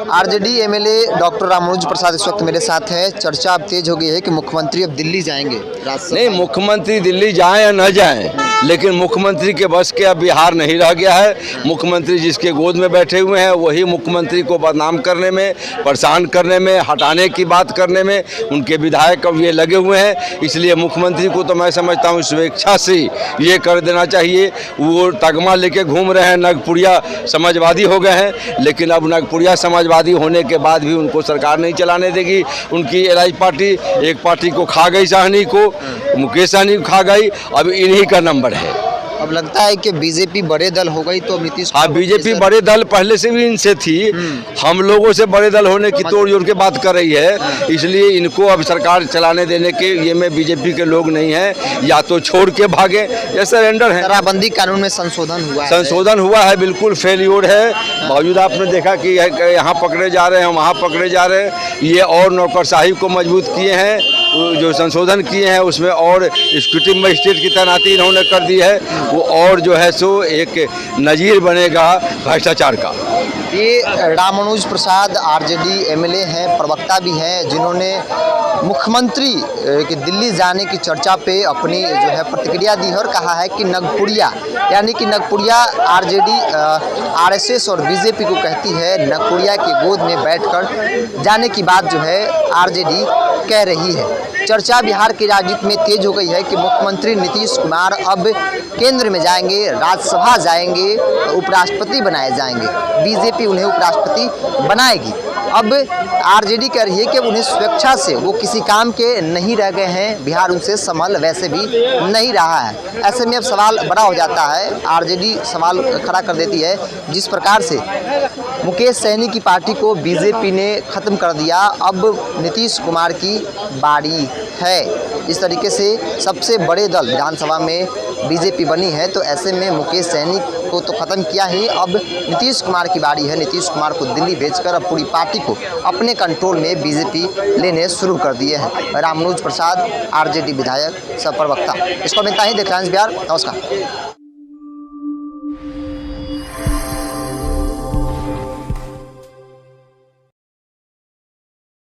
RJD MLA doctor Ramanuj प्रसाद इस वक्त मेरे साथ है। चर्चा अब तेज हो गई है कि मुख्यमंत्री अब दिल्ली जाएंगे। नहीं, मुख्यमंत्री दिल्ली जाएं या न जाएं, लेकिन मुख्यमंत्री के बस के अब बिहार नहीं रह गया है। मुख्यमंत्री जिसके गोद में बैठे हुए हैं वही मुख्यमंत्री को बदनाम करने में, परेशान करने में, हटाने की बात करने में उनके विधायक अब ये लगे हुए हैं। इसलिए मुख्यमंत्री को तो मैं समझता हूँ स्वेच्छा से ये कर देना चाहिए। वो तगमा लेके घूम रहे हैं, नगपुरिया समाजवादी हो गए हैं, लेकिन अब नगपुरिया समाजवादी होने के बाद भी उनको सरकार नहीं चलाने देगी। उनकी एलआई पार्टी एक पार्टी को खा गई, साहनी को, मुकेश सहनी को खा गई, अब इन्हीं का नंबर है। अब लगता है कि बीजेपी बड़े दल हो गई तो नीतीश हाँ, बीजेपी बड़े दल पहले से भी इनसे थी, हम लोगों से बड़े दल होने की तोड़ जोड़ के बात कर रही है। इसलिए इनको अब सरकार चलाने देने के ये में बीजेपी के लोग नहीं हैं, या तो छोड़ के भागे या सरेंडर है। शराबबंदी कानून में संशोधन हुआ है, बिल्कुल फेलियर है। बावजूद आपने देखा कि यहाँ पकड़े जा रहे हैं, वहाँ पकड़े जा रहे हैं। ये और नौकरशाही को मजबूत किए हैं, जो संशोधन किए हैं उसमें और एग्जीक्यूटिव मजिस्ट्रेट की तैनाती इन्होंने कर दी है। वो और जो है सो एक नज़ीर बनेगा भ्रष्टाचार का। ये रामानुज प्रसाद आरजेडी एमएलए हैं, प्रवक्ता भी हैं, जिन्होंने मुख्यमंत्री के दिल्ली जाने की चर्चा पे अपनी जो है प्रतिक्रिया दी है और कहा है कि नगपुरिया यानी कि नगपुरिया आरजेडी आरएसएस और बीजेपी को कहती है नगपुरिया के गोद में बैठकर जाने की बात जो है आरजेडी कह रही है। चर्चा बिहार की राजनीति में तेज हो गई है कि मुख्यमंत्री नीतीश कुमार अब केंद्र में जाएंगे, राज्यसभा जाएंगे, उपराष्ट्रपति बनाए जाएंगे, बीजेपी उन्हें उपराष्ट्रपति बनाएगी। अब आरजेडी कह रही है कि उन्हें स्वेच्छा से वो किसी काम के नहीं रह गए हैं, बिहार उनसे संभल वैसे भी नहीं रहा है। ऐसे में अब सवाल बड़ा हो जाता है, आरजेडी सवाल खड़ा कर देती है जिस प्रकार से मुकेश सहनी की पार्टी को बीजेपी ने ख़त्म कर दिया, अब नीतीश कुमार की बारी है। इस तरीके से सबसे बड़े दल विधानसभा में बीजेपी बनी है, तो ऐसे में मुकेश सहनी को तो ख़त्म किया ही, अब नीतीश कुमार की बारी है। नीतीश कुमार को दिल्ली भेजकर अब पूरी पार्टी को अपने कंट्रोल में बीजेपी लेने शुरू कर दिए हैं। रामानुज प्रसाद आरजेडी विधायक सह प्रवक्ता। इसको मिलता ही देखलांस बिहार। नमस्कार।